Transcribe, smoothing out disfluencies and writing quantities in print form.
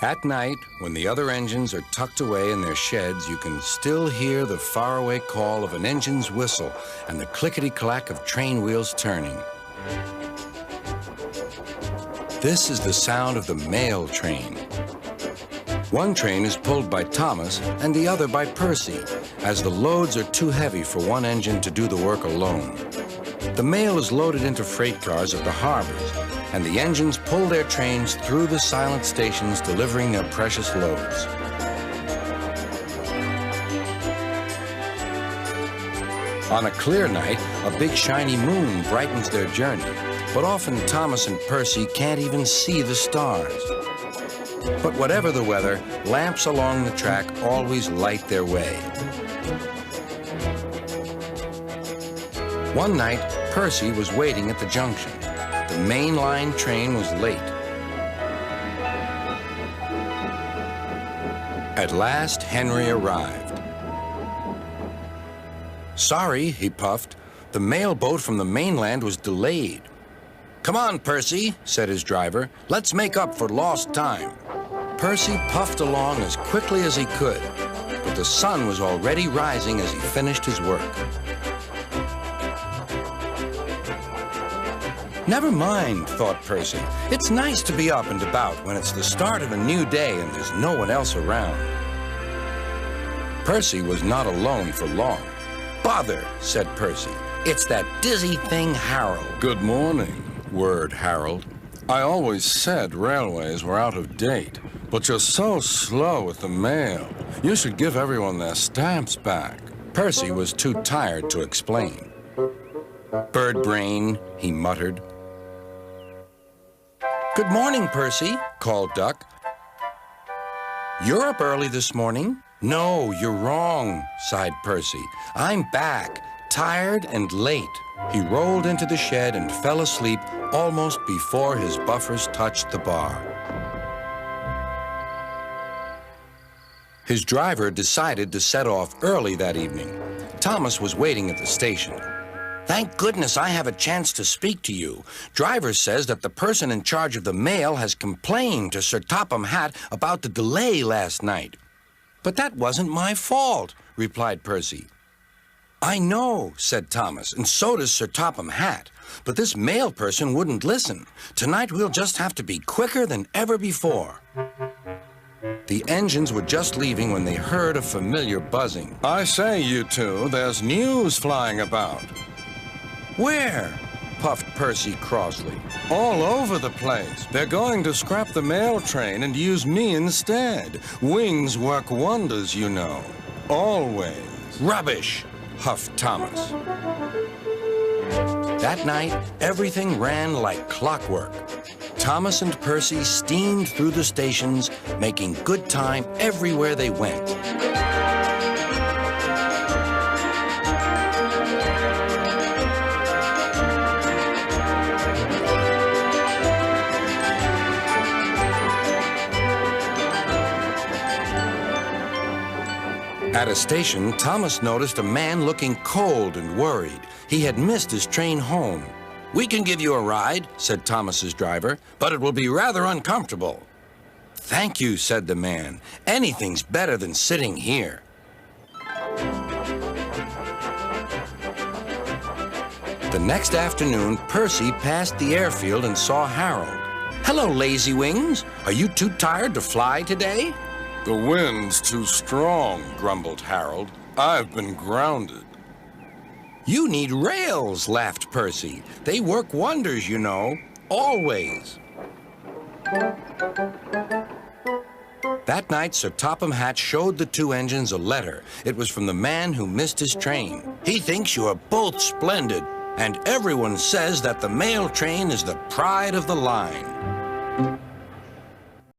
At night, when the other engines are tucked away in their sheds, you can still hear the faraway call of an engine's whistle and the clickety-clack of train wheels turning. This is the sound of the mail train. One train is pulled by Thomas and the other by Percy, as the loads are too heavy for one engine to do the work alone. The mail is loaded into freight cars at the harbors, and the engines pull their trains through the silent stations, delivering their precious loads. On a clear night, a big shiny moon brightens their journey, but often Thomas and Percy can't even see the stars. But whatever the weather, lamps along the track always light their way. One night, Percy was waiting at the junction. The main line train was late. At last, Henry arrived. Sorry, he puffed. The mail boat from the mainland was delayed. Come on, Percy, said his driver. Let's make up for lost time. Percy puffed along as quickly as he could, but the sun was already rising as he finished his work. Never mind, thought Percy. It's nice to be up and about when it's the start of a new day and there's no one else around. Percy was not alone for long. Bother, said Percy. It's that dizzy thing, Harold. Good morning, whirred Harold. I always said railways were out of date, but you're so slow with the mail. You should give everyone their stamps back. Percy was too tired to explain. Bird brain, he muttered. Good morning, Percy, called Duck. You're up early this morning? No, you're wrong, sighed Percy. I'm back, tired and late. He rolled into the shed and fell asleep almost before his buffers touched the bar. His driver decided to set off early that evening. Thomas was waiting at the station. Thank goodness I have a chance to speak to you. Driver says that the person in charge of the mail has complained to Sir Topham Hatt about the delay last night. But that wasn't my fault, replied Percy. I know, said Thomas, and so does Sir Topham Hatt. But this mail person wouldn't listen. Tonight we'll just have to be quicker than ever before. The engines were just leaving when they heard a familiar buzzing. I say, you two, there's news flying about. Where? Puffed Percy crossly. All over the place. They're going to scrap the mail train and use me instead. Wings work wonders, you know. Always. Rubbish, huffed Thomas. That night, everything ran like clockwork. Thomas and Percy steamed through the stations, making good time everywhere they went. At a station, Thomas noticed a man looking cold and worried. He had missed his train home. We can give you a ride, said Thomas's driver, but it will be rather uncomfortable. Thank you, said the man. Anything's better than sitting here. The next afternoon, Percy passed the airfield and saw Harold. Hello, lazy wings. Are you too tired to fly today? The wind's too strong, grumbled Harold. I've been grounded. You need rails, laughed Percy. They work wonders, you know. Always. That night, Sir Topham Hatt showed the two engines a letter. It was from the man who missed his train. He thinks you are both splendid, and everyone says that the mail train is the pride of the line.